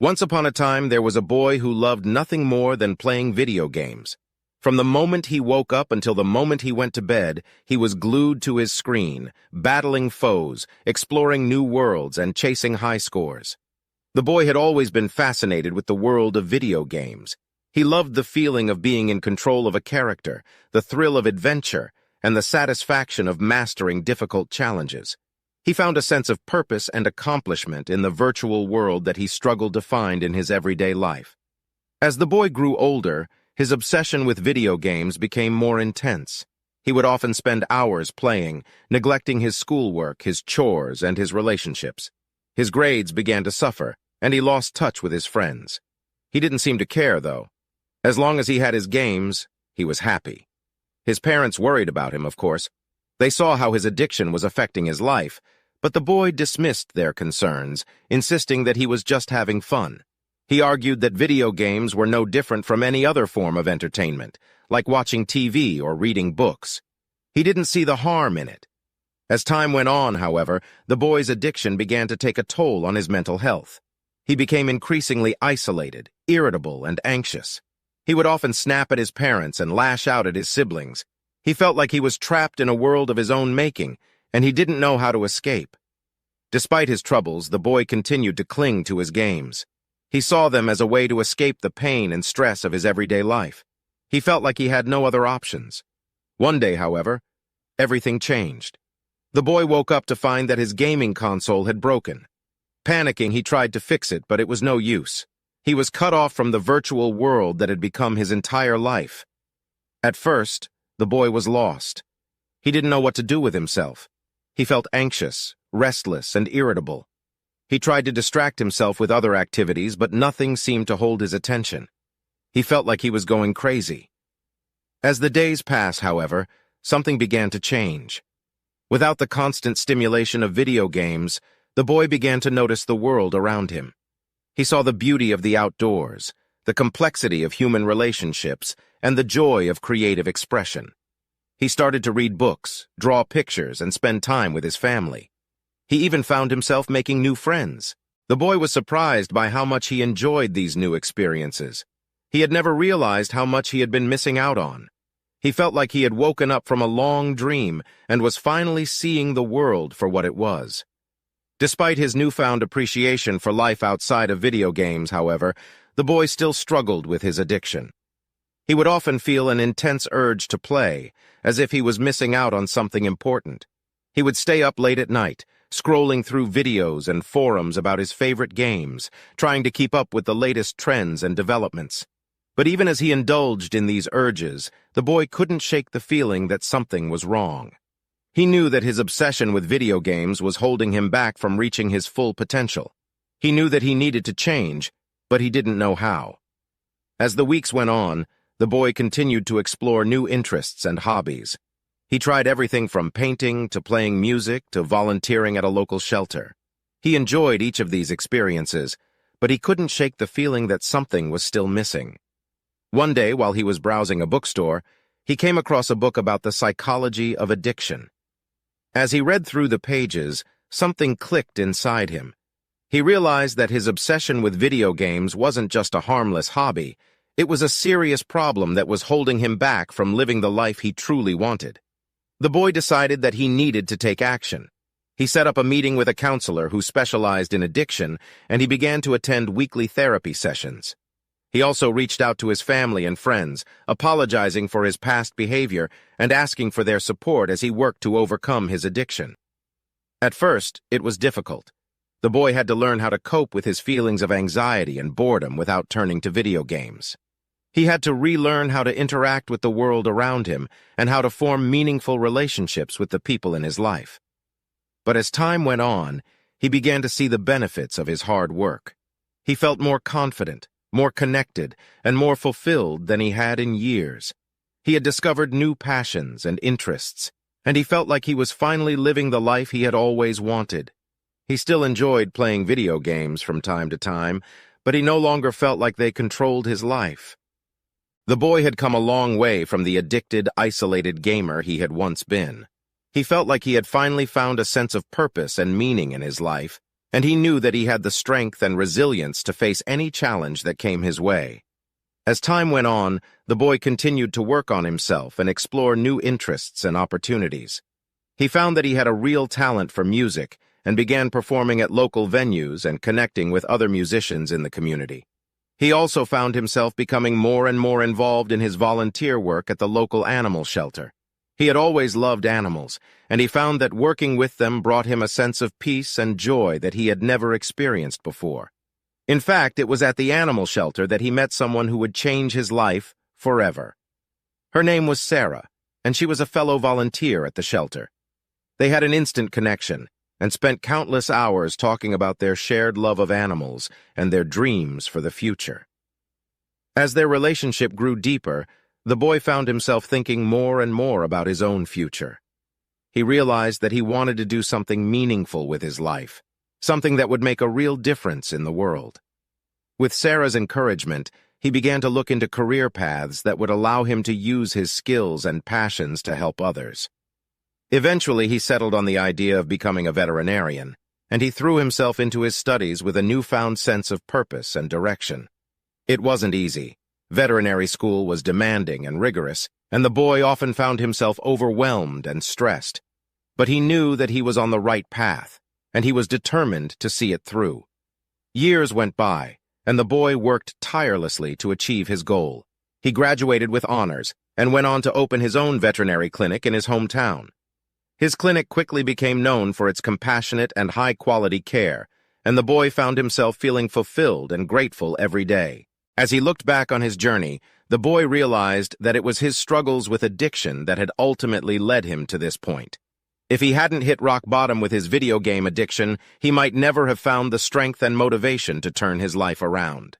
Once upon a time, there was a boy who loved nothing more than playing video games. From the moment he woke up until the moment he went to bed, he was glued to his screen, battling foes, exploring new worlds, and chasing high scores. The boy had always been fascinated with the world of video games. He loved the feeling of being in control of a character, the thrill of adventure, and the satisfaction of mastering difficult challenges. He found a sense of purpose and accomplishment in the virtual world that he struggled to find in his everyday life. As the boy grew older, his obsession with video games became more intense. He would often spend hours playing, neglecting his schoolwork, his chores, and his relationships. His grades began to suffer, and he lost touch with his friends. He didn't seem to care, though. As long as he had his games, he was happy. His parents worried about him, of course. They saw how his addiction was affecting his life, but the boy dismissed their concerns, insisting that he was just having fun. He argued that video games were no different from any other form of entertainment, like watching TV or reading books. He didn't see the harm in it. As time went on, however, the boy's addiction began to take a toll on his mental health. He became increasingly isolated, irritable, and anxious. He would often snap at his parents and lash out at his siblings. He felt like he was trapped in a world of his own making, and he didn't know how to escape. Despite his troubles, the boy continued to cling to his games. He saw them as a way to escape the pain and stress of his everyday life. He felt like he had no other options. One day, however, everything changed. The boy woke up to find that his gaming console had broken. Panicking, he tried to fix it, but it was no use. He was cut off from the virtual world that had become his entire life. At first, the boy was lost. He didn't know what to do with himself. He felt anxious, restless, and irritable. He tried to distract himself with other activities, but nothing seemed to hold his attention. He felt like he was going crazy. As the days passed, however, something began to change. Without the constant stimulation of video games, the boy began to notice the world around him. He saw the beauty of the outdoors, the complexity of human relationships, and the joy of creative expression. He started to read books, draw pictures, and spend time with his family. He even found himself making new friends. The boy was surprised by how much he enjoyed these new experiences. He had never realized how much he had been missing out on. He felt like he had woken up from a long dream and was finally seeing the world for what it was. Despite his newfound appreciation for life outside of video games, however, the boy still struggled with his addiction. He would often feel an intense urge to play, as if he was missing out on something important. He would stay up late at night, scrolling through videos and forums about his favorite games, trying to keep up with the latest trends and developments. But even as he indulged in these urges, the boy couldn't shake the feeling that something was wrong. He knew that his obsession with video games was holding him back from reaching his full potential. He knew that he needed to change, but he didn't know how. As the weeks went on, the boy continued to explore new interests and hobbies. He tried everything from painting to playing music to volunteering at a local shelter. He enjoyed each of these experiences, but he couldn't shake the feeling that something was still missing. One day, while he was browsing a bookstore, he came across a book about the psychology of addiction. As he read through the pages, something clicked inside him. He realized that his obsession with video games wasn't just a harmless hobby. It was a serious problem that was holding him back from living the life he truly wanted. The boy decided that he needed to take action. He set up a meeting with a counselor who specialized in addiction, and he began to attend weekly therapy sessions. He also reached out to his family and friends, apologizing for his past behavior and asking for their support as he worked to overcome his addiction. At first, it was difficult. The boy had to learn how to cope with his feelings of anxiety and boredom without turning to video games. He had to relearn how to interact with the world around him and how to form meaningful relationships with the people in his life. But as time went on, he began to see the benefits of his hard work. He felt more confident, more connected, and more fulfilled than he had in years. He had discovered new passions and interests, and he felt like he was finally living the life he had always wanted. He still enjoyed playing video games from time to time, but he no longer felt like they controlled his life. The boy had come a long way from the addicted, isolated gamer he had once been. He felt like he had finally found a sense of purpose and meaning in his life, and he knew that he had the strength and resilience to face any challenge that came his way. As time went on, the boy continued to work on himself and explore new interests and opportunities. He found that he had a real talent for music and began performing at local venues and connecting with other musicians in the community. He also found himself becoming more and more involved in his volunteer work at the local animal shelter. He had always loved animals, and he found that working with them brought him a sense of peace and joy that he had never experienced before. In fact, it was at the animal shelter that he met someone who would change his life forever. Her name was Sarah, and she was a fellow volunteer at the shelter. They had an instant connection and spent countless hours talking about their shared love of animals and their dreams for the future. As their relationship grew deeper, the boy found himself thinking more and more about his own future. He realized that he wanted to do something meaningful with his life, something that would make a real difference in the world. With Sarah's encouragement, he began to look into career paths that would allow him to use his skills and passions to help others. Eventually, he settled on the idea of becoming a veterinarian, and he threw himself into his studies with a newfound sense of purpose and direction. It wasn't easy. Veterinary school was demanding and rigorous, and the boy often found himself overwhelmed and stressed. But he knew that he was on the right path, and he was determined to see it through. Years went by, and the boy worked tirelessly to achieve his goal. He graduated with honors and went on to open his own veterinary clinic in his hometown. His clinic quickly became known for its compassionate and high-quality care, and the boy found himself feeling fulfilled and grateful every day. As he looked back on his journey, the boy realized that it was his struggles with addiction that had ultimately led him to this point. If he hadn't hit rock bottom with his video game addiction, he might never have found the strength and motivation to turn his life around.